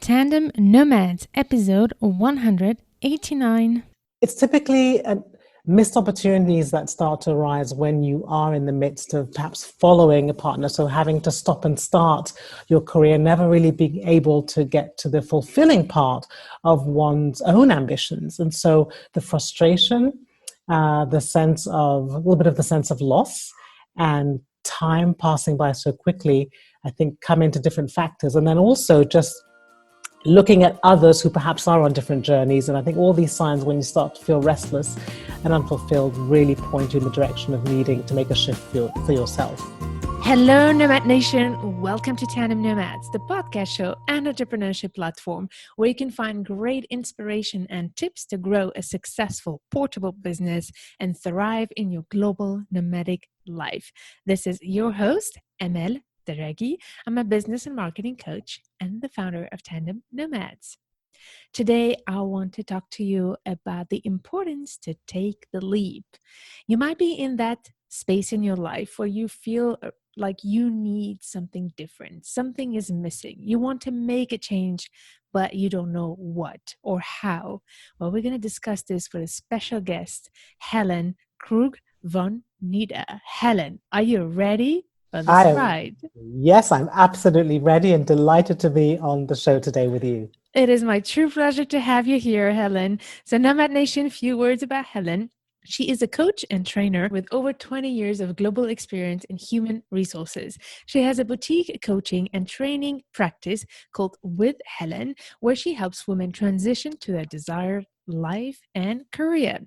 Tandem Nomads, episode 189. It's typically missed opportunities that start to arise when you are in the midst of perhaps following a partner. So having to stop and start your career, never really being able to get to the fulfilling part of one's own ambitions. And so the frustration, a little bit of the sense of loss and time passing by so quickly, I think come into different factors. And then also just looking at others who perhaps are on different journeys. And I think all these signs, when you start to feel restless and unfulfilled, really point you in the direction of needing to make a shift for yourself. Hello, Nomad Nation. Welcome to Tandem Nomads, the podcast show and entrepreneurship platform where you can find great inspiration and tips to grow a successful portable business and thrive in your global nomadic life. This is your host, Emel Deregi. I'm a business and marketing coach and the founder of Tandem Nomads. Today, I want to talk to you about the importance to take the leap. You might be in that space in your life where you feel like you need something different. Something is missing. You want to make a change, but you don't know what or how. Well, we're going to discuss this with a special guest, Helen Krug von Nidda. Helen, are you ready? Yes, I'm absolutely ready and delighted to be on the show today with you. It is my true pleasure to have you here, Helen. So Nomad Nation, few words about Helen. She is a coach and trainer with over 20 years of global experience in human resources. She has a boutique coaching and training practice called With Helen, where she helps women transition to their desired life and career.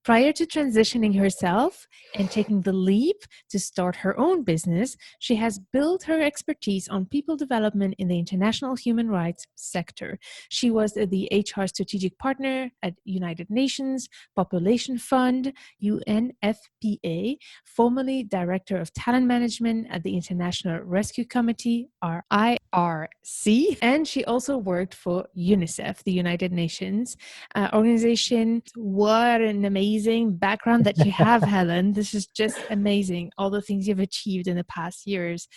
Prior to transitioning herself and taking the leap to start her own business, she has built her expertise on people development in the international human rights sector. She was the HR strategic partner at United Nations Population Fund, UNFPA, formerly director of talent management at the International Rescue Committee, IRC, and she also worked for UNICEF, the United Nations organization. What an amazing background that you have, Helen. This is just amazing, all the things you've achieved in the past years.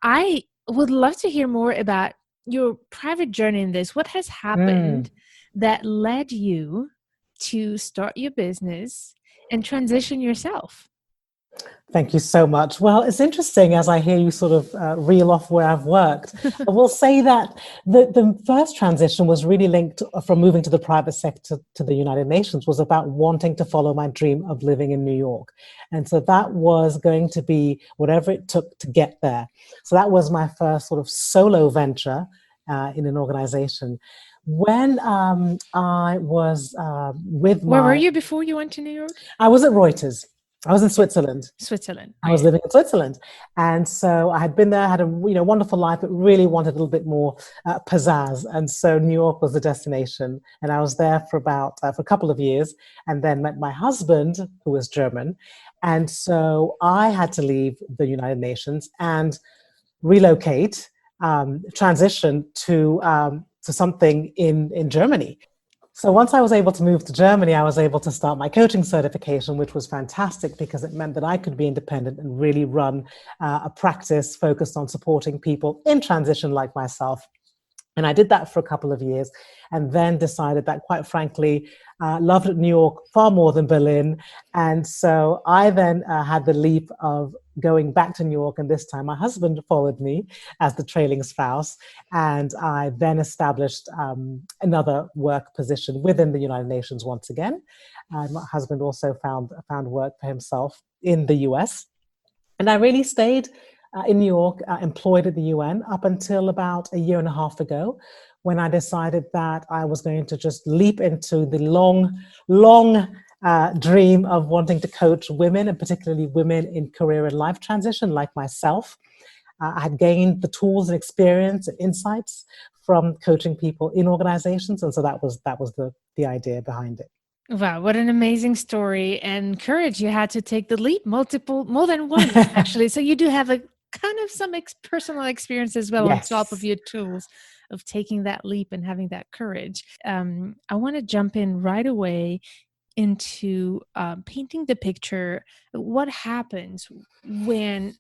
I would love to hear more about your private journey in this. What has happened that led you to start your business and transition yourself? Thank you so much. Well, it's interesting as I hear you sort of reel off where I've worked. I will say that the first transition was really linked from moving to the private sector to the United Nations was about wanting to follow my dream of living in New York. And so that was going to be whatever it took to get there. So that was my first sort of solo venture in an organization. When I was Where were you before you went to New York? I was at Reuters. I was in Switzerland. I was living in Switzerland. And so I had been there, had a wonderful life, but really wanted a little bit more pizzazz. And so New York was the destination. And I was there for a couple of years and then met my husband, who was German. And so I had to leave the United Nations and relocate, transition to something in Germany. So once I was able to move to Germany, I was able to start my coaching certification, which was fantastic because it meant that I could be independent and really run a practice focused on supporting people in transition like myself. And I did that for a couple of years and then decided that, quite frankly, loved New York far more than Berlin. And so I then had the leap of going back to New York. And this time my husband followed me as the trailing spouse. And I then established another work position within the United Nations once again. My husband also found work for himself in the US. And I really stayed in New York, employed at the UN up until about a year and a half ago, when I decided that I was going to just leap into the long dream of wanting to coach women, and particularly women in career and life transition like myself. I had gained the tools and experience and insights from coaching people in organizations. And so that was the idea behind it. Wow, what an amazing story and courage you had to take the leap, more than once, actually. So you do have a kind of some personal experience as well. Yes. On top of your tools of taking that leap and having that courage. I want to jump in right away into painting the picture. What happens when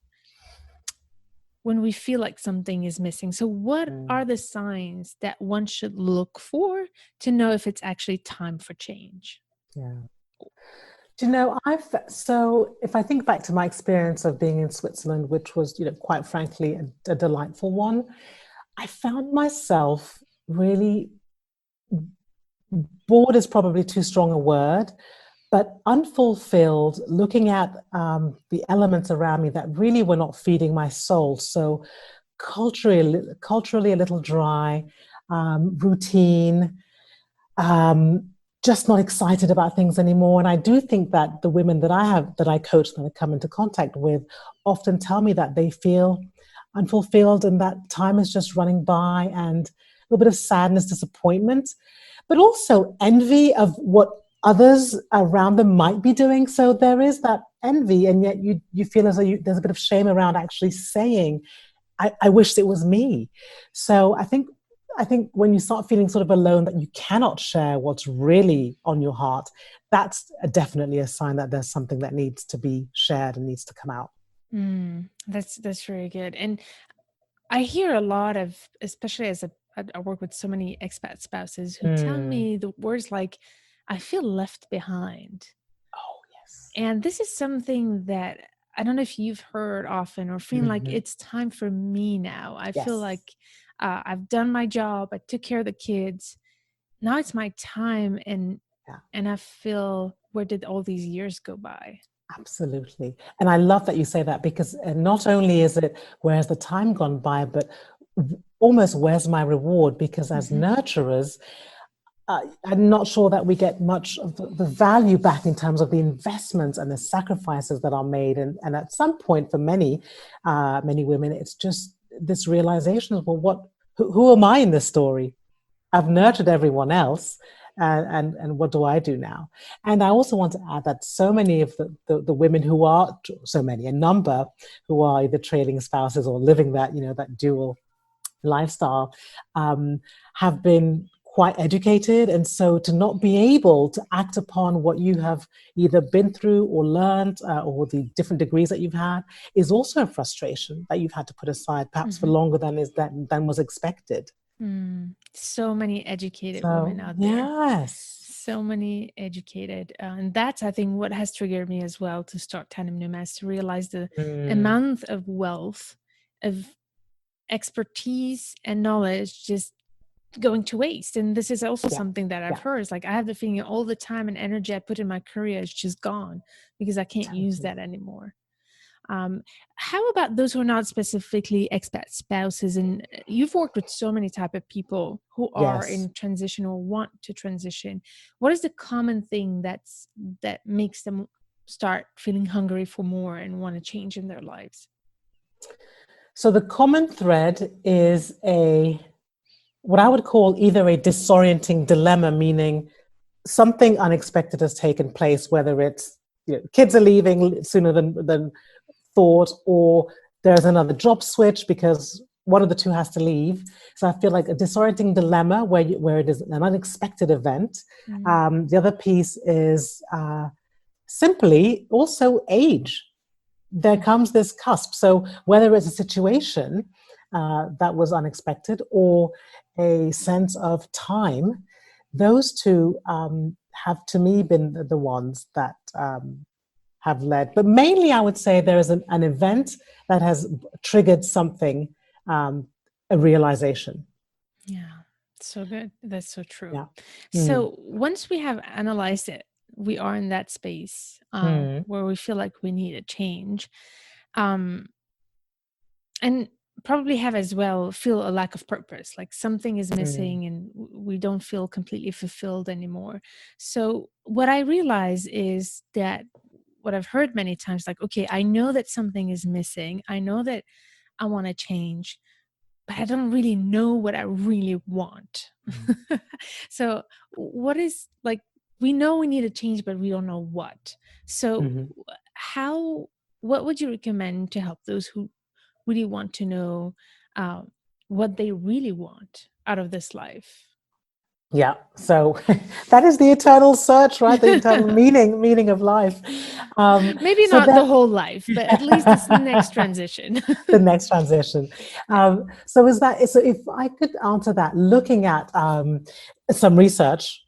when we feel like something is missing. So what are the signs that one should look for to know if it's actually time for change? Yeah. Do you know, so if I think back to my experience of being in Switzerland, which was, quite frankly, a delightful one, I found myself really, bored is probably too strong a word, but unfulfilled, looking at the elements around me that really were not feeding my soul. So culturally a little dry, routine, just not excited about things anymore. And I do think that the women that I coach, that I come into contact with, often tell me that they feel unfulfilled and that time is just running by, and a little bit of sadness, disappointment, but also envy of what others around them might be doing. So there is that envy, and yet you feel as though there's a bit of shame around actually saying, I wish it was me. So I think when you start feeling sort of alone, that you cannot share what's really on your heart, that's definitely a sign that there's something that needs to be shared and needs to come out. That's very good. And I hear a lot of, especially as I work with so many expat spouses who tell me the words like, I feel left behind. Oh, yes. And this is something that I don't know if you've heard often, or feeling like it's time for me now. I feel like I've done my job. I took care of the kids. Now it's my time. And I feel, where did all these years go by? Absolutely. And I love that you say that, because not only is it, where's the time gone by, but almost, where's my reward? Because as nurturers, I'm not sure that we get much of the value back in terms of the investments and the sacrifices that are made. And at some point, for many women, it's just this realization of, well, who am I in this story? I've nurtured everyone else. And what do I do now? And I also want to add that so many of the women a number who are either trailing spouses or living that, that dual lifestyle, have been quite educated. And so to not be able to act upon what you have either been through or learned, or the different degrees that you've had, is also a frustration that you've had to put aside, perhaps for longer than was expected. So many educated women out there. Yes. So many educated. And that's, I think, what has triggered me as well to start Tandem Nomads, to realize the amount of wealth, of expertise and knowledge just going to waste. And this is also something that I've heard. It's like, I have the feeling all the time and energy I put in my career is just gone because I can't use that anymore. How about those who are not specifically expat spouses? And you've worked with so many type of people who are in transition or want to transition. What is the common thing that makes them start feeling hungry for more and want to change in their lives? So the common thread is what I would call either a disorienting dilemma, meaning something unexpected has taken place, whether it's kids are leaving sooner than thought, or there's another job switch because one of the two has to leave. So I feel like a disorienting dilemma where it is an unexpected event. The other piece is simply also age. There comes this cusp. So whether it's a situation that was unexpected or a sense of time, those two have, to me, been the ones that have led. But mainly, I would say there is an event that has triggered something, a realization. Yeah, so good. That's so true. Yeah. So once we have analyzed it, we are in that space where we feel like we need a change, and probably have as well feel a lack of purpose, like something is missing and we don't feel completely fulfilled anymore. So what I realize is that what I've heard many times, like, okay, I know that something is missing. I know that I want to change, but I don't really know what I really want. So what is, like, we know we need a change, but we don't know what. So what would you recommend to help those who really want to know what they really want out of this life? Yeah, so that is the eternal search, right? The eternal meaning of life. Maybe So not that the whole life, but at least this next transition. the next transition. So if I could answer that, looking at some research,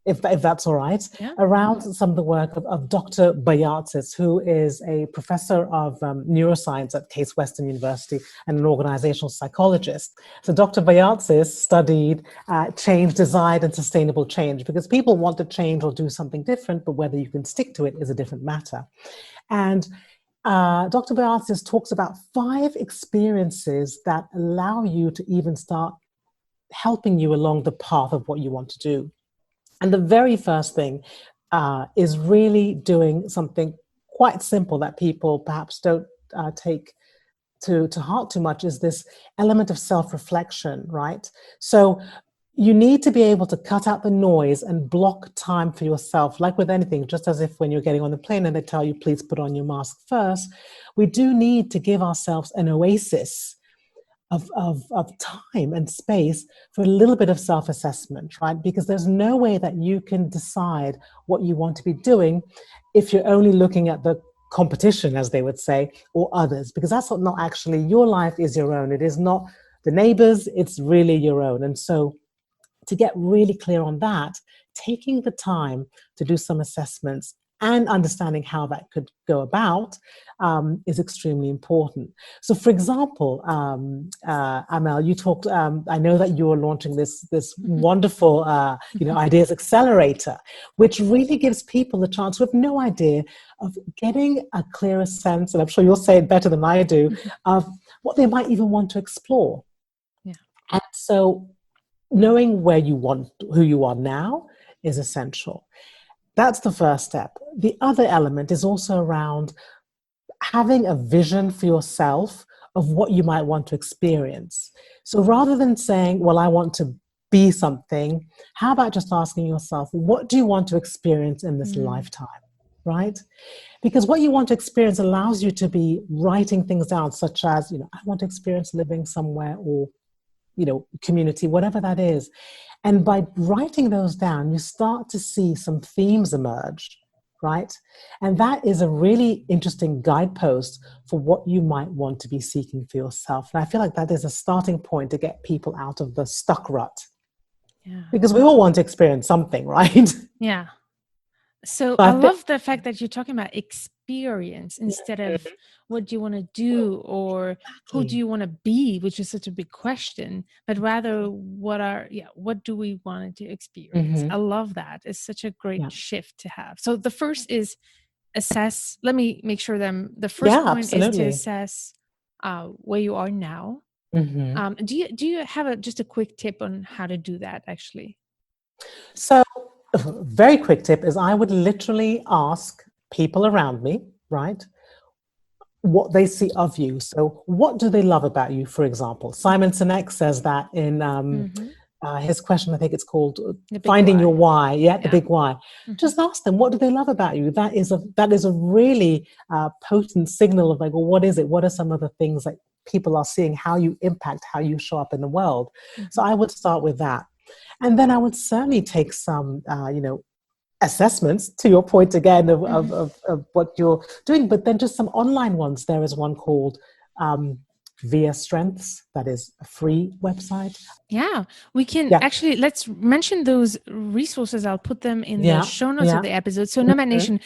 if that's all right, Yeah. around some of the work of Dr. Bayatsis, who is a professor of neuroscience at Case Western University and an organizational psychologist. So Dr. Bayatsis studied change, desired, and sustainable change, because people want to change or do something different, but whether you can stick to it is a different matter. And Dr. Bayatsis talks about 5 experiences that allow you to even start helping you along the path of what you want to do. And the very first thing is really doing something quite simple that people perhaps don't take to heart too much, is this element of self-reflection, right? So you need to be able to cut out the noise and block time for yourself, like with anything, just as if when you're getting on the plane and they tell you, please put on your mask first. We do need to give ourselves an oasis of time and space for a little bit of self-assessment, right? Because there's no way that you can decide what you want to be doing if you're only looking at the competition, as they would say, or others, because that's not actually, your life is your own. It is not the neighbors, it's really your own. And so to get really clear on that, taking the time to do some assessments and understanding how that could go about is extremely important. So, for example, Amel, you talked. I know that you are launching this wonderful, ideas accelerator, which really gives people the chance who have no idea of getting a clearer sense, and I'm sure you'll say it better than I do, of what they might even want to explore. Yeah. And so, knowing who you are now is essential. That's the first step. The other element is also around having a vision for yourself of what you might want to experience. So rather than saying, well, I want to be something, how about just asking yourself, what do you want to experience in this lifetime, right? Because what you want to experience allows you to be writing things down, such as, I want to experience living somewhere, or community, whatever that is. And by writing those down, you start to see some themes emerge, right? And that is a really interesting guidepost for what you might want to be seeking for yourself. And I feel like that is a starting point to get people out of the stuck rut. Yeah. Because we all want to experience something, right? Yeah. So I love the fact that you're talking about experience instead of what do you want to do or who do you want to be, which is such a big question, but rather what do we want to experience? I love that. It's such a great shift to have. So the first is assess. Let me make sure the first point is to assess where you are now. Do you have just a quick tip on how to do that actually? So very quick tip is I would literally ask people around me, right, what they see of you. So what do they love about you, for example? Simon Sinek says that in his question, I think it's called Finding Your Why. The big why. Just ask them, what do they love about you? That is a really potent signal of like, well, what is it? What are some of the things that people are seeing, how you impact, how you show up in the world? So I would start with that. And then I would certainly take some, assessments, to your point again, of what you're doing, but then just some online ones. There is one called Via Strengths, that is a free website. Yeah, we can actually, let's mention those resources. I'll put them in the show notes of the episode. So Nomad Nation,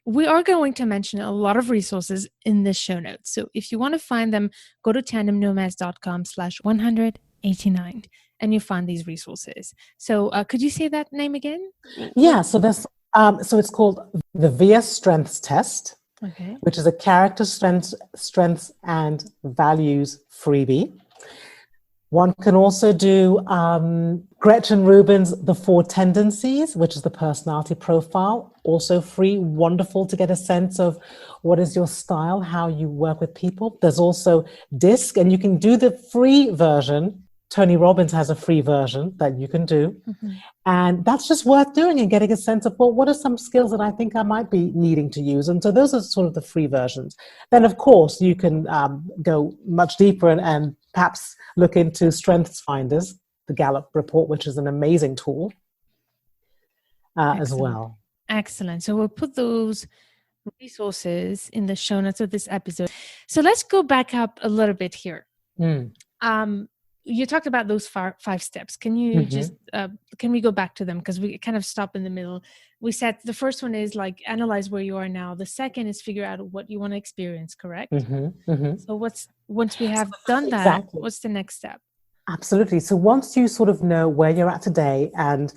we are going to mention a lot of resources in the show notes. So if you want to find them, go to tandemnomads.com/189. And you find these resources. So could you say that name again? Yeah, so there's so it's called the VIA Strengths Test, which is a character strengths and values freebie. One can also do Gretchen Rubin's The 4 Tendencies, which is the personality profile, also free, wonderful to get a sense of what is your style, how you work with people. There's also DISC, and you can do the free version. Tony Robbins has a free version that you can do. And that's just worth doing and getting a sense of, well, what are some skills that I think I might be needing to use? And so those are sort of the free versions. Then, of course, you can go much deeper and perhaps look into Strengths Finders, the Gallup report, which is an amazing tool as well. Excellent. So we'll put those resources in the show notes of this episode. So let's go back up a little bit here. You talked about those five steps. Can you just, can we go back to them? Because we kind of stop in the middle. We said the first one is like analyze where you are now. The second is figure out what you want to experience, correct? So once we have done that, what's the next step? Absolutely. So once you sort of know where you're at today and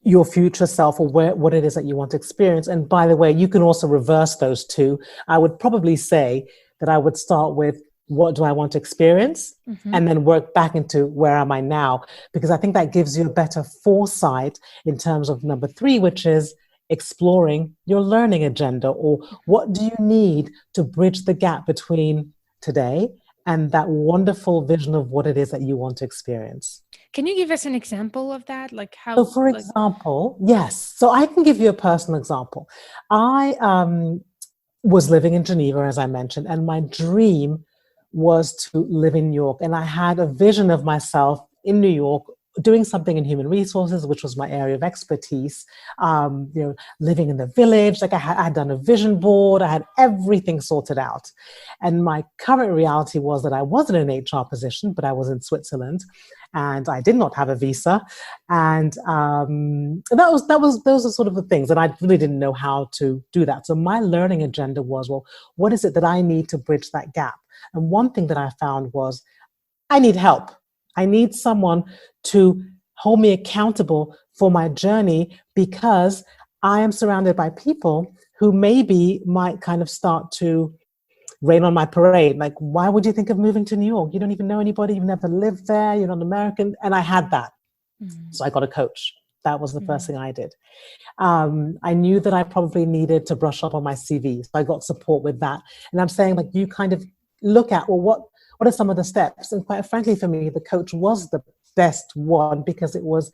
your future self, or what it is that you want to experience. And by the way, you can also reverse those two. I would probably say that I would start with what do I want to experience, and then work back into where am I now? Because I think that gives you a better foresight in terms of number 3, which is exploring your learning agenda, or what do you need to bridge the gap between today and that wonderful vision of what it is that you want to experience. Can you give us an example of that? Like how? So for example, yes. So I can give you a personal example. I was living in Geneva, as I mentioned, and my dream was to live in New York. And I had a vision of myself in New York doing something in human resources, which was my area of expertise, living in the village. Like I had done a vision board, I had everything sorted out. And my current reality was that I was in an HR position, but I was in Switzerland and I did not have a visa. And those are sort of the things. And I really didn't know how to do that. So my learning agenda was, well, what is it that I need to bridge that gap? And one thing that I found was I need help. I need someone to hold me accountable for my journey, because I am surrounded by people who maybe might kind of start to rain on my parade. Like, why would you think of moving to New York? You don't even know anybody. You've never lived there. You're not American. And I had that. So I got a coach. That was the first thing I did. I knew that I probably needed to brush up on my CV. So I got support with that. And I'm saying, like, you kind of look at, well, what are some of the steps? And quite frankly, for me, the coach was the best one, because it was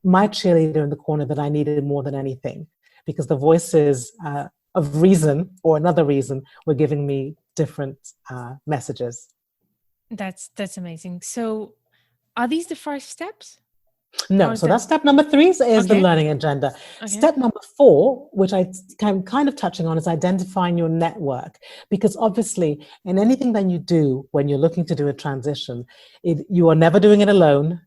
my cheerleader in the corner that I needed more than anything, because the voices of reason or another reason were giving me different messages. That's amazing. So are these the 5 steps? No, so that's step number 3 is the learning agenda. Step number 4, which I'm kind of touching on, is identifying your network. Because obviously, in anything that you do when you're looking to do a transition, you are never doing it alone,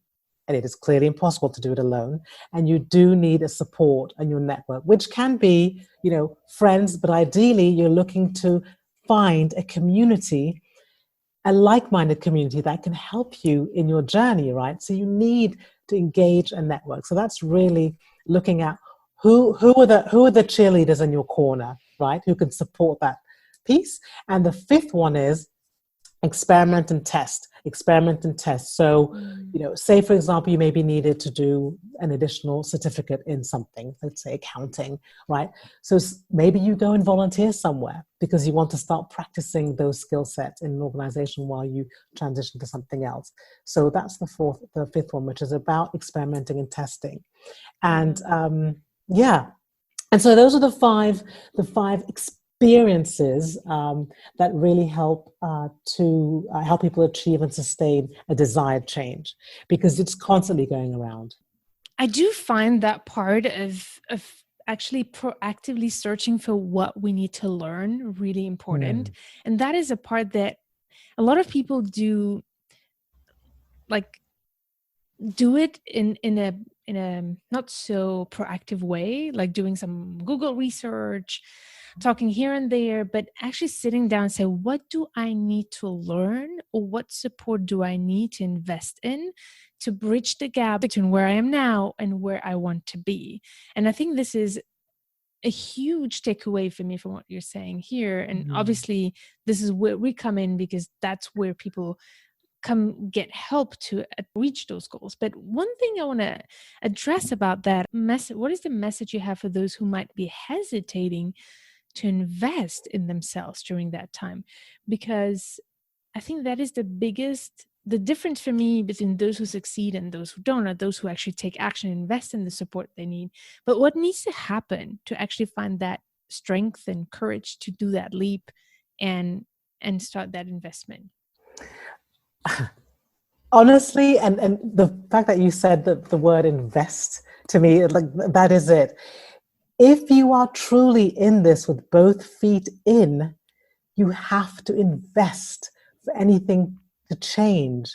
and it is clearly impossible to do it alone. And you do need a support in your network, which can be, friends, but ideally you're looking to find a community, a like-minded community that can help you in your journey, right? So you need to engage a network. So that's really looking at who are the cheerleaders in your corner, right? Who can support that piece. And the 5th one is experiment and test. So, say for example, you maybe needed to do an additional certificate in something, let's say accounting, right? So maybe you go and volunteer somewhere because you want to start practicing those skill sets in an organization while you transition to something else. So that's the 5th one, which is about experimenting and testing. And and so those are the five experiences that really help to help people achieve and sustain a desired change, because it's constantly going around. I do find that part of actually proactively searching for what we need to learn really important. And that is a part that a lot of people do, like, do it in a not so proactive way, like doing some Google research, talking here and there, but actually sitting down and say, what do I need to learn, or what support do I need to invest in to bridge the gap between where I am now and where I want to be? And I think this is a huge takeaway for me from what you're saying here. And obviously this is where we come in, because that's where people come get help to reach those goals. But one thing I want to address about that message, what is the message you have for those who might be hesitating to invest in themselves during that time? Because I think that is the difference for me between those who succeed and those who don't, are those who actually take action and invest in the support they need. But what needs to happen to actually find that strength and courage to do that leap and start that investment? Honestly, and the fact that you said the word invest, to me, like, that is it. If you are truly in this with both feet in, you have to invest for anything to change,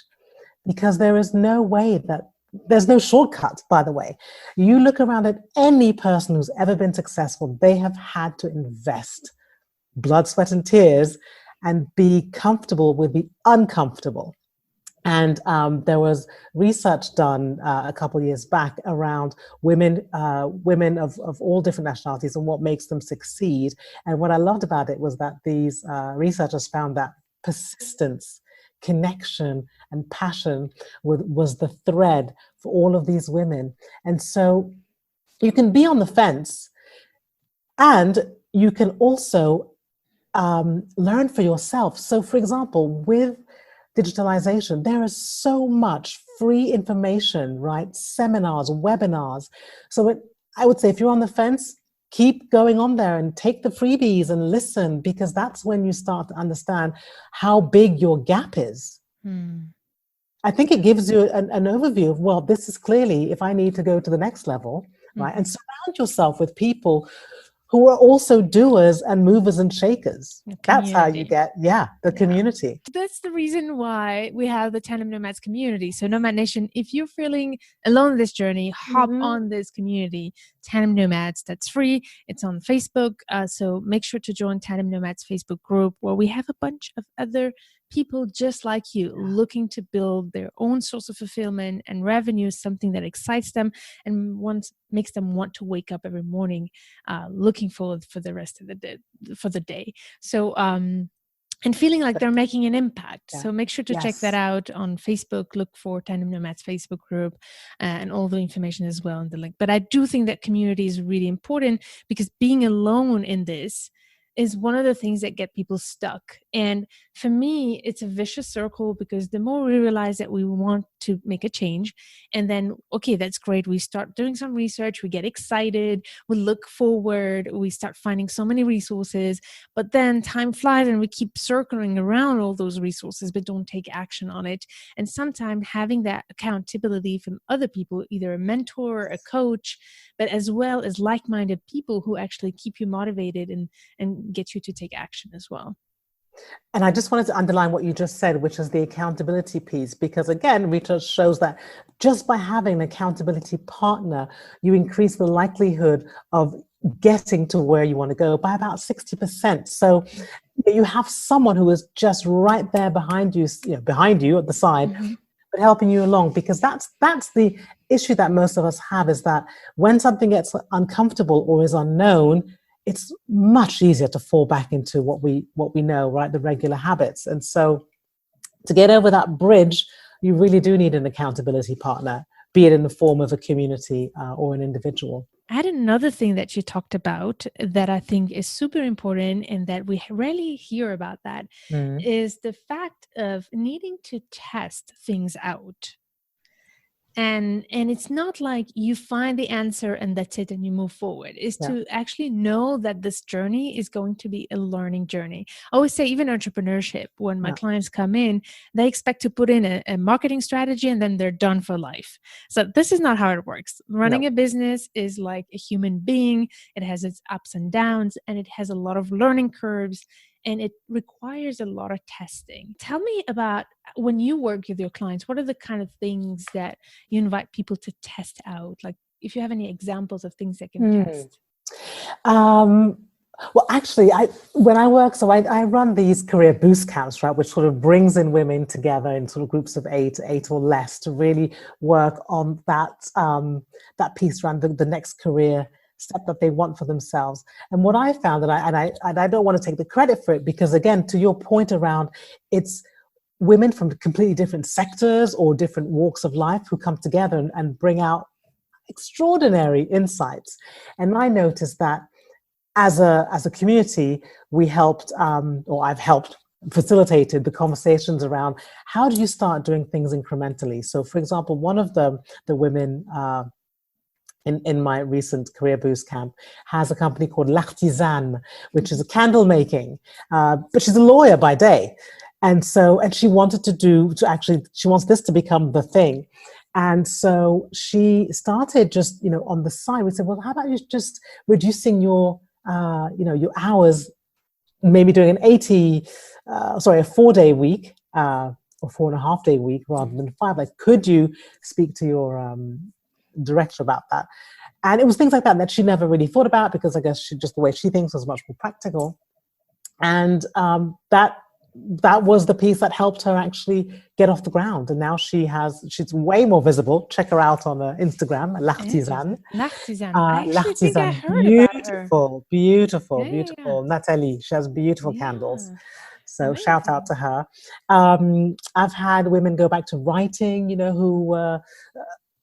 because there is no way that there's no shortcut, by the way. You look around at any person who's ever been successful, they have had to invest blood, sweat, and tears and be comfortable with the uncomfortable. And there was research done a couple of years back around women of all different nationalities and what makes them succeed. And what I loved about it was that these researchers found that persistence, connection, and passion was the thread for all of these women. And so you can be on the fence, and you can also learn for yourself. So, for example, with digitalization, there is so much free information, right? Seminars, webinars. So I would say, if you're on the fence, keep going on there and take the freebies and listen, because that's when you start to understand how big your gap is. I think it gives you an overview of, well, this is clearly, if I need to go to the next level, right? And surround yourself with people who are also doers and movers and shakers. That's how you get, the community. That's the reason why we have the Tandem Nomads community. So Nomad Nation, if you're feeling alone in this journey, hop on this community, Tandem Nomads. That's free. It's on Facebook. So make sure to join Tandem Nomads Facebook group, where we have a bunch of other people just like you, looking to build their own source of fulfillment and revenue, something that excites them and makes them want to wake up every morning looking forward for the rest of the day. So and feeling like they're making an impact. So make sure to check that out on Facebook. Look for Tandem Nomads Facebook group and all the information as well in the link. But I do think that community is really important, because being alone in this is one of the things that get people stuck. And for me, it's a vicious circle, because the more we realize that we want to make a change, and then, okay, that's great. We start doing some research, we get excited, we look forward, we start finding so many resources, but then time flies and we keep circling around all those resources, but don't take action on it. And sometimes having that accountability from other people, either a mentor, a coach, but as well as like-minded people who actually keep you motivated and get you to take action as well. And I just wanted to underline what you just said, which is the accountability piece, because again, research shows that just by having an accountability partner, you increase the likelihood of getting to where you want to go by about 60%. So you have someone who is just right there behind you at the side, but helping you along, because that's the issue that most of us have, is that when something gets uncomfortable or is unknown, it's much easier to fall back into what we know, right? The regular habits. And so to get over that bridge, you really do need an accountability partner, be it in the form of a community or an individual. I had another thing that you talked about that I think is super important, and that we rarely hear about that, is the fact of needing to test things out. And it's not like you find the answer and that's it and you move forward. Is to actually know that this journey is going to be a learning journey. I always say, even entrepreneurship, when my clients come in, they expect to put in a marketing strategy and then they're done for life. So this is not how it works. Running a business is like a human being. It has its ups and downs, and it has a lot of learning curves, and it requires a lot of testing. Tell me about, when you work with your clients, what are the kind of things that you invite people to test out? Like, if you have any examples of things they can test. Well, actually, when I work, so I run these career boost camps, right, which sort of brings in women together in sort of groups of eight or less, to really work on that piece around the next career step that they want for themselves. And what I found, and I don't want to take the credit for it, because again, to your point around, it's women from completely different sectors or different walks of life who come together and bring out extraordinary insights. And I noticed that as a community, we helped, or I've helped facilitated the conversations around how do you start doing things incrementally. So, for example, one of the women in my recent career boost camp has a company called L'Artisane, which is a candle making, but she's a lawyer by day. And she wanted she wants this to become the thing. And so she started just, on the side, we said, well, how about you just reducing your hours, maybe doing a 4-day week, or 4.5-day week rather than 5. Like, could you speak to your director about that? And it was things like that she never really thought about, because I guess the way she thinks was much more practical. And that was the piece that helped her actually get off the ground. And now she's way more visible. Check her out on Instagram, L'Artisan. L'Artisan. I actually think I heard about her. Beautiful. Nathalie, she has beautiful candles. So amazing. Shout out to her. I've had women go back to writing, who were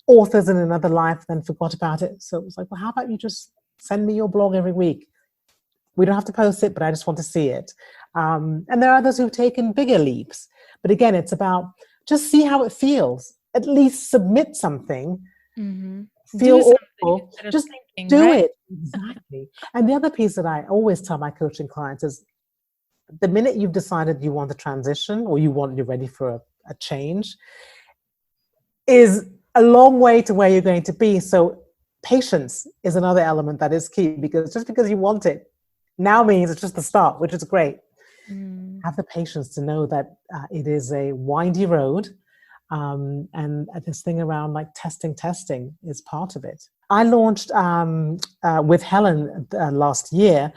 authors in another life, then forgot about it. So it was like, well, how about you just send me your blog every week? We don't have to post it, but I just want to see it. And there are others who've taken bigger leaps. But again, it's about just see how it feels. At least submit something. Mm-hmm. Feel awful. Just do it. Exactly. And the other piece that I always tell my coaching clients is, the minute you've decided you want to transition, or you're ready for a change, is a long way to where you're going to be. So patience is another element that is key, because just because you want it now means it's just the start, which is great. Have the patience to know that it is a windy road, and this thing around like testing is part of it. I launched with Helen last year,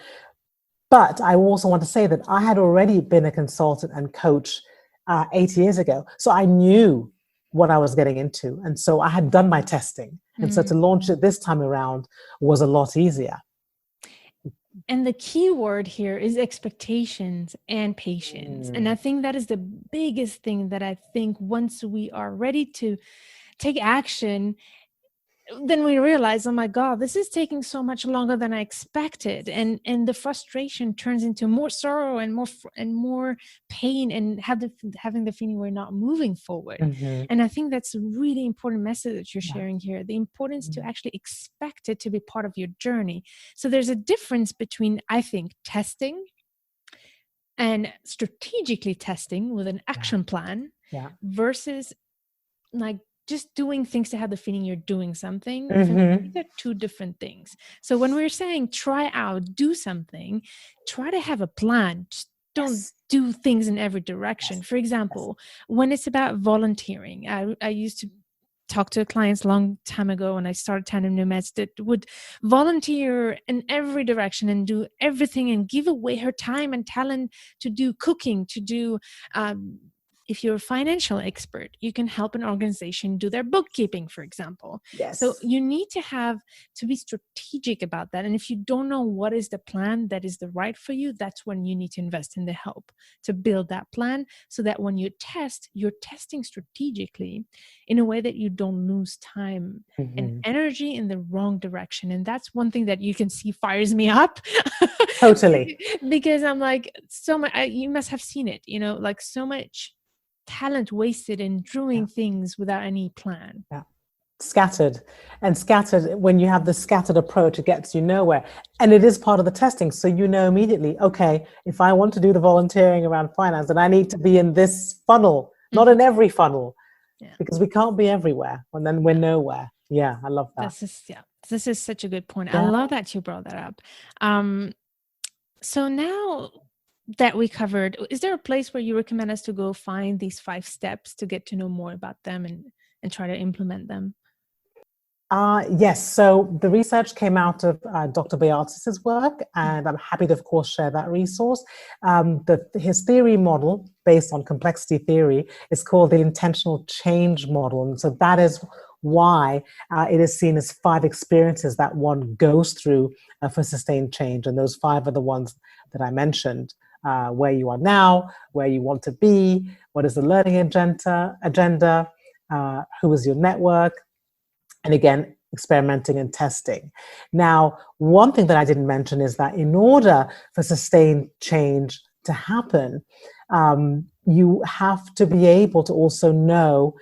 but I also want to say that I had already been a consultant and coach 8 years ago, so I knew what I was getting into, and so I had done my testing, and so to launch it this time around was a lot easier. And the key word here is expectations and patience. And I think that is the biggest thing that I think once we are ready to take action, then we realize, oh my God, this is taking so much longer than I expected. And the frustration turns into more sorrow and more pain, and having the feeling we're not moving forward. And I think that's a really important message that you're sharing here. The importance to actually expect it to be part of your journey. So there's a difference between, I think, testing and strategically testing with an action plan versus like just doing things to have the feeling you're doing something. These are two different things. So when we're saying try out, do something, try to have a plan. Just don't do things in every direction. For example, when it's about volunteering, I used to talk to clients a long time ago when I started Tandem Nomads that would volunteer in every direction and do everything and give away her time and talent to do cooking, to do if you're a financial expert, you can help an organization do their bookkeeping, for example. So you need to be strategic about that. And if you don't know what is the plan that is the right for you, that's when you need to invest in the help to build that plan, so that when you test, you're testing strategically in a way that you don't lose time and energy in the wrong direction. And that's one thing that you can see fires me up. Totally. Because I'm like, so much, you must have seen it, like so much talent wasted in doing things without any plan. Scattered. When you have the scattered approach, it gets you nowhere. And it is part of the testing. So immediately, okay, if I want to do the volunteering around finance, then I need to be in this funnel, not in every funnel, because we can't be everywhere, and then we're nowhere. Yeah, I love that. This is such a good point. I love that you brought that up. So now that we covered, is there a place where you recommend us to go find these 5 steps to get to know more about them and try to implement them? Yes. So the research came out of Dr. Beatis's work, and I'm happy to, of course, share that resource. His theory model, based on complexity theory, is called the intentional change model. And so that is why it is seen as 5 experiences that one goes through for sustained change. And those 5 are the ones that I mentioned. Where you are now, where you want to be, what is the learning agenda, who is your network, and again, experimenting and testing. Now, one thing that I didn't mention is that in order for sustained change to happen, you have to be able to also know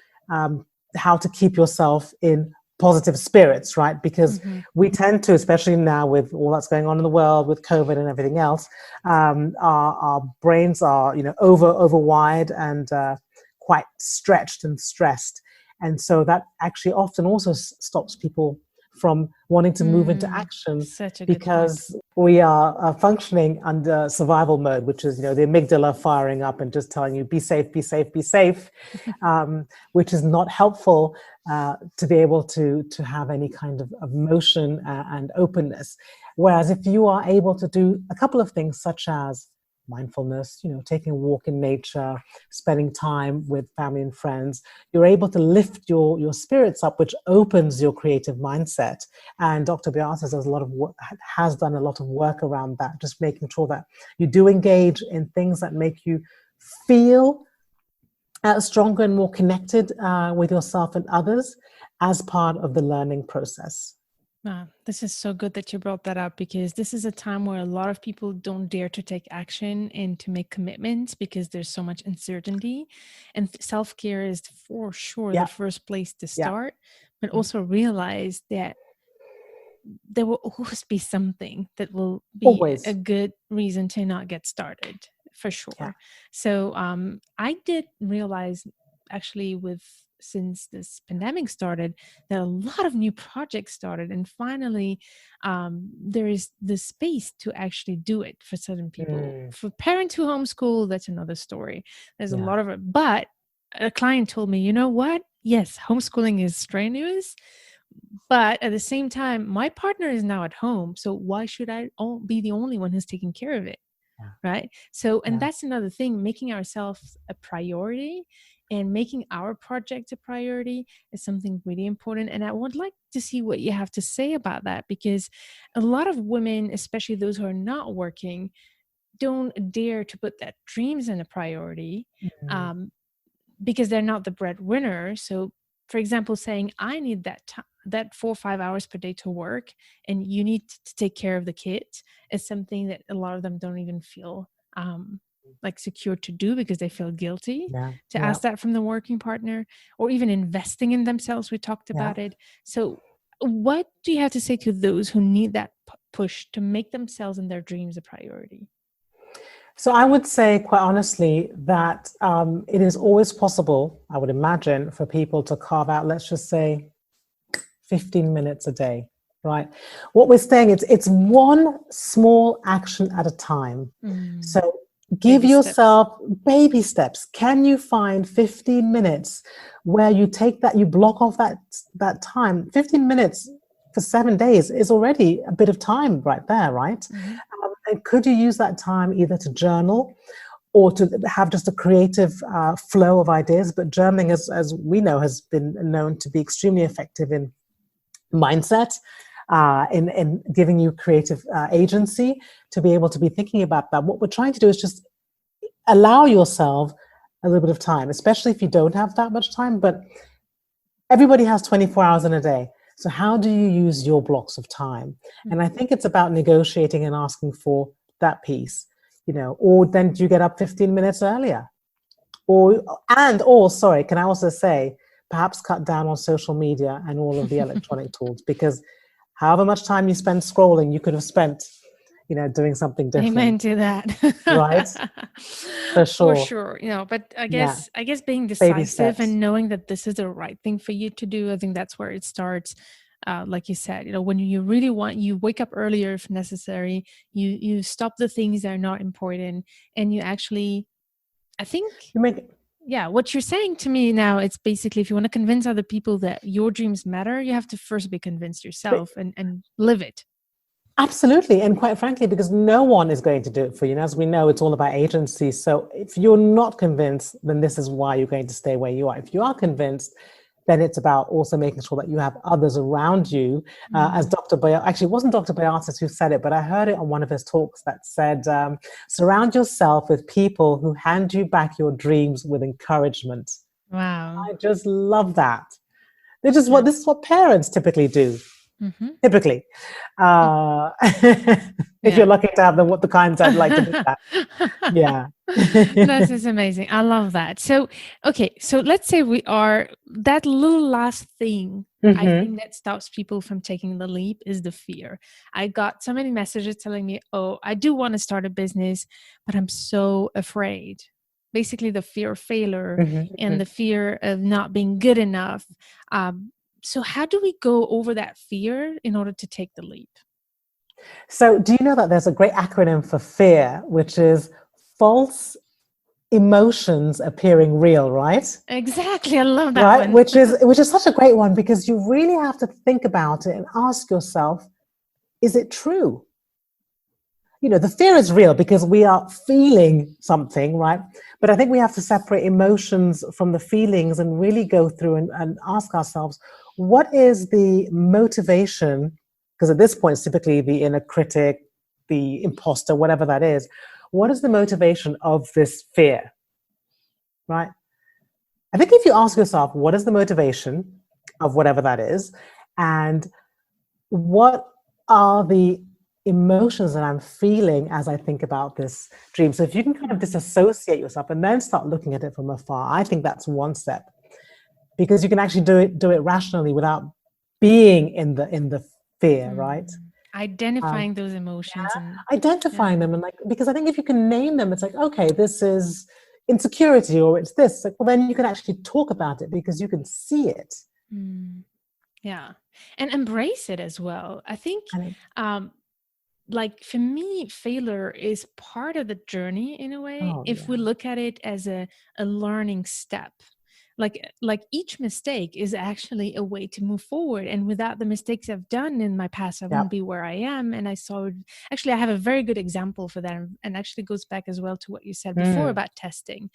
how to keep yourself in positive spirits, right? Because we tend to, especially now with all that's going on in the world with COVID and everything else, our brains are, over wide and quite stretched and stressed. And so that actually often also stops people from wanting to move into action, because we are functioning under survival mode, which is, the amygdala firing up and just telling you, be safe, be safe, be safe, which is not helpful to be able to have any kind of motion and openness. Whereas if you are able to do a couple of things such as mindfulness, taking a walk in nature, spending time with family and friends, you're able to lift your spirits up, which opens your creative mindset. And Dr. Beata has done a lot of work around that, just making sure that you do engage in things that make you feel stronger and more connected with yourself and others as part of the learning process. This is so good that you brought that up, because this is a time where a lot of people don't dare to take action and to make commitments because there's so much uncertainty. And self-care is for sure the first place to start, but also realize that there will always be something that will be a good reason to not get started, for sure. So I did realize, actually, since this pandemic started, that a lot of new projects started, and finally there is the space to actually do it for certain people. For parents who homeschool, that's another story. There's a lot of it. But a client told me, you know what? Yes, homeschooling is strenuous, but at the same time, my partner is now at home, so why should I be the only one who's taking care of it? Right? So, and that's another thing, making ourselves a priority and making our project a priority is something really important. And I would like to see what you have to say about that, because a lot of women, especially those who are not working, don't dare to put that dreams in a priority because they're not the breadwinner. So, for example, saying, I need that 4 or 5 hours per day to work, and you need to take care of the kids, is something that a lot of them don't even feel like secure to do, because they feel guilty to ask that from the working partner, or even investing in themselves. We talked about it. So what do you have to say to those who need that push to make themselves and their dreams a priority? So I would say, quite honestly, that it is always possible, I would imagine, for people to carve out, let's just say, 15 minutes a day, right? What we're saying is it's one small action at a time. So give yourself baby steps. Can you find 15 minutes where you take that, you block off that time? 15 minutes for 7 days is already a bit of time right there, right? And could you use that time either to journal or to have just a creative flow of ideas? But journaling, as we know, has been known to be extremely effective in mindset, in giving you creative agency to be able to be thinking about that. What we're trying to do is just allow yourself a little bit of time, especially if you don't have that much time. But everybody has 24 hours in a day. So how do you use your blocks of time? And I think it's about negotiating and asking for that piece, or then do you get up 15 minutes earlier? Or sorry, can I also say, perhaps cut down on social media and all of the electronic tools, because however much time you spend scrolling, you could have spent, doing something different. Amen to that. Right? For sure. For sure. But I guess being decisive and knowing that this is the right thing for you to do, I think that's where it starts. Like you said, when you really want, you wake up earlier if necessary, you stop the things that are not important, and you actually, I think, what you're saying to me now, it's basically, if you want to convince other people that your dreams matter, you have to first be convinced yourself and live it. Absolutely. And quite frankly, because no one is going to do it for you. And as we know, it's all about agency. So if you're not convinced, then this is why you're going to stay where you are. If you are convinced, then it's about also making sure that you have others around you. As Dr. Beata, actually, it wasn't Dr. Beata who said it, but I heard it on one of his talks that said, surround yourself with people who hand you back your dreams with encouragement. Wow. I just love that. This is what parents typically do. Typically, if you're lucky to have the kinds I'd like to do that. This is amazing. I love that. So, okay, so let's say we are that little last thing I think that stops people from taking the leap is the fear. I got so many messages telling me, oh, I do want to start a business, but I'm so afraid. Basically, the fear of failure and the fear of not being good enough. So how do we go over that fear in order to take the leap? So do you know that there's a great acronym for fear, which is false emotions appearing real, right? Exactly. I love that right? one. Which is such a great one, because you really have to think about it and ask yourself, is it true? The fear is real because we are feeling something, right? But I think we have to separate emotions from the feelings and really go through and ask ourselves, what is the motivation? Because at this point, it's typically the inner critic, the imposter, whatever that is. What is the motivation of this fear, right? I think if you ask yourself, what is the motivation of whatever that is? And what are the emotions that I'm feeling as I think about this dream? So if you can kind of disassociate yourself and then start looking at it from afar, I think that's one step, because you can actually do it rationally without being in the fear, right? Identifying those emotions and identifying them, and because I think if you can name them, it's like, okay, this is insecurity, or it's this. Like, well, then you can actually talk about it because you can see it. Yeah, and embrace it as well. I think like for me, failure is part of the journey in a way. If we look at it as a learning step, like each mistake is actually a way to move forward. And without the mistakes I've done in my past, I wouldn't be where I am. And I have a very good example for that, and actually goes back as well to what you said before about testing.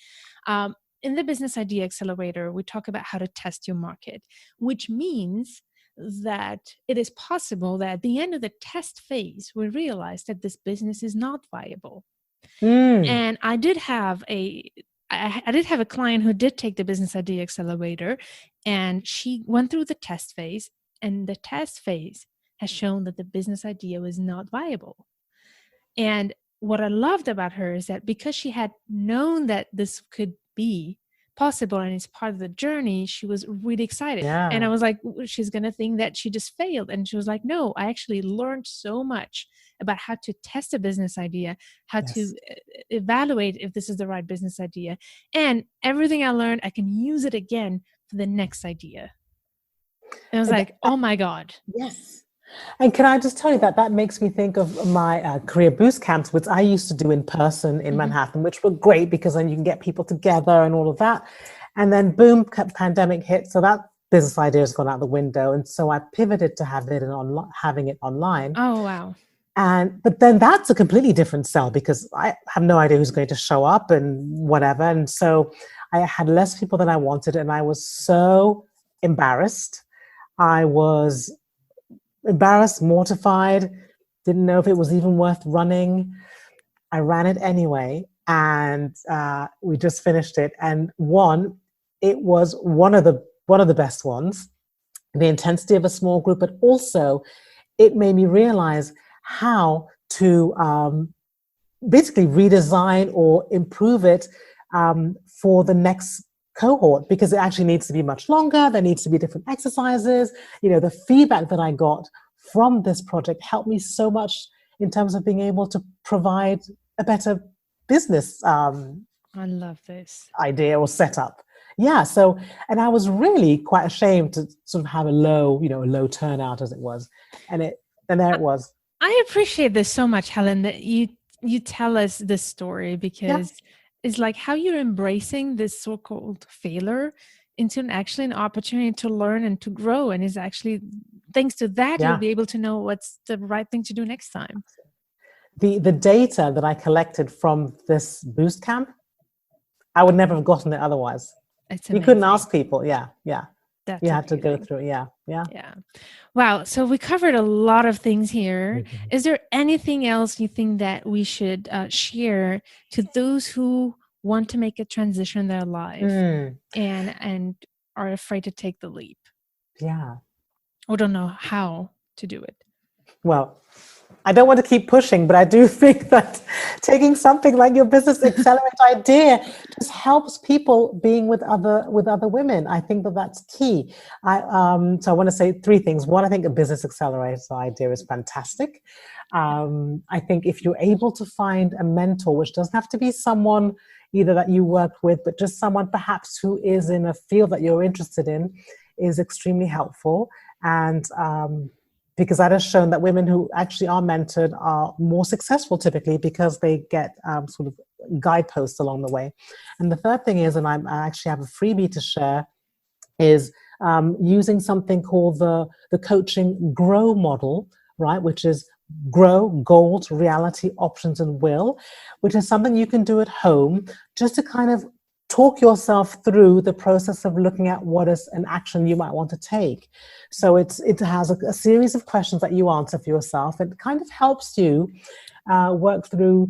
In the Business Idea Accelerator, we talk about how to test your market, which means that it is possible that at the end of the test phase, we realize that this business is not viable. And I did have a client who did take the Business Idea Accelerator, and she went through the test phase, and the test phase has shown that the business idea was not viable. And what I loved about her is that because she had known that this could be possible and it's part of the journey, she was really excited. And I was like, she's going to think that she just failed. And she was like, no, I actually learned so much about how to test a business idea, how to evaluate if this is the right business idea. And everything I learned, I can use it again for the next idea. And I was like, oh my God. Yes. And can I just tell you that makes me think of my career boost camps, which I used to do in person in Manhattan, which were great because then you can get people together and all of that. And then boom, pandemic hit. So that business idea has gone out the window. And so I pivoted to having it online. Oh, wow. But then that's a completely different sell, because I have no idea who's going to show up and whatever. And so I had less people than I wanted. And I was so embarrassed. I was embarrassed, mortified, didn't know if it was even worth running. I ran it anyway, and we just finished it. And it was one of the best ones. The intensity of a small group, but also it made me realize how to basically redesign or improve it for the next cohort, because it actually needs to be much longer. There needs to be different exercises. The feedback that I got from this project helped me so much in terms of being able to provide a better business I love this idea or setup. Yeah. So, and I was really quite ashamed to sort of have a low turnout as it was. And there it was. I appreciate this so much, Helen, that you tell us this story, because it's like how you're embracing this so-called failure into actually an opportunity to learn and to grow. And is actually, thanks to that, you'll be able to know what's the right thing to do next time. The data that I collected from this boost camp, I would never have gotten it otherwise. You couldn't ask people. Yeah. That's you had to go through it. Yeah. Wow. So we covered a lot of things here. Is there anything else you think that we should share to those who want to make a transition in their life and are afraid to take the leap? Yeah. Or don't know how to do it? Well, I don't want to keep pushing, but I do think that taking something like your Business Accelerate idea just helps people being with other women. I think that that's key. So I want to say three things. One, I think a Business Accelerator idea is fantastic. I think if you're able to find a mentor, which doesn't have to be someone either that you work with, but just someone perhaps who is in a field that you're interested in, is extremely helpful. And because that has shown that women who actually are mentored are more successful typically because they get sort of guideposts along the way. And the third thing is, and I actually have a freebie to share, is using something called the coaching GROW model, right? Which is GROW, goals, reality, options, and will, which is something you can do at home just to kind of talk yourself through the process of looking at what is an action you might want to take. So it has a series of questions that you answer for yourself. It kind of helps you work through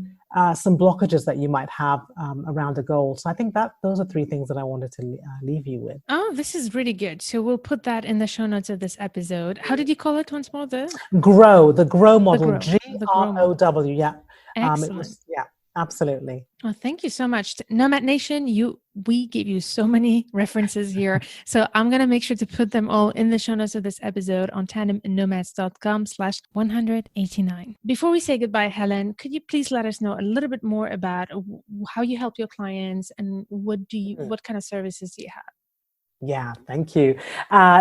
some blockages that you might have around a goal. So I think that those are three things that I wanted to leave you with. Oh, this is really good. So we'll put that in the show notes of this episode. How did you call it once more? The GROW model, GROW. Yeah. Excellent. Absolutely. Well, thank you so much. Nomad Nation, we gave you so many references here. So I'm going to make sure to put them all in the show notes of this episode on tandemnomads.com/189. Before we say goodbye, Helen, could you please let us know a little bit more about how you help your clients and what kind of services do you have? Yeah, thank you.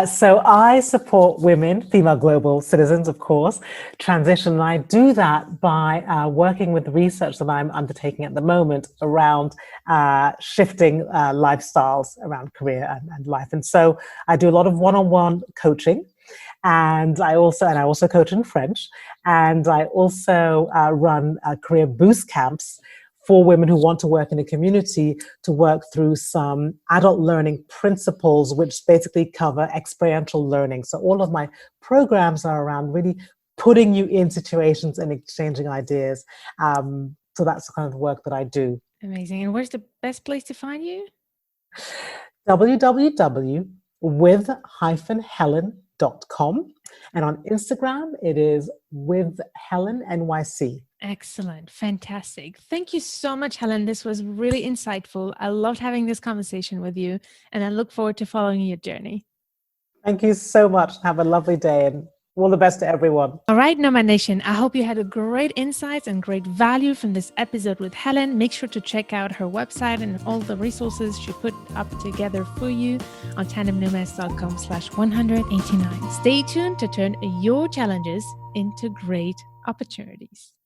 So I support women, female global citizens, of course, transition. And I do that by working with research that I'm undertaking at the moment around shifting lifestyles around career and life. And so I do a lot of one-on-one coaching. And I also coach in French. And I also run career boost camps for women who want to work in a community to work through some adult learning principles, which basically cover experiential learning. So all of my programs are around really putting you in situations and exchanging ideas. So that's the kind of work that I do. Amazing. And where's the best place to find you? www.with-helen.com. And on Instagram, it is with Helen NYC. Excellent. Fantastic. Thank you so much, Helen. This was really insightful. I loved having this conversation with you, and I look forward to following your journey. Thank you so much. Have a lovely day and all the best to everyone. All right, Nomad Nation, I hope you had a great insights and great value from this episode with Helen. Make sure to check out her website and all the resources she put up together for you on tandemnomads.com/189. Stay tuned to turn your challenges into great opportunities.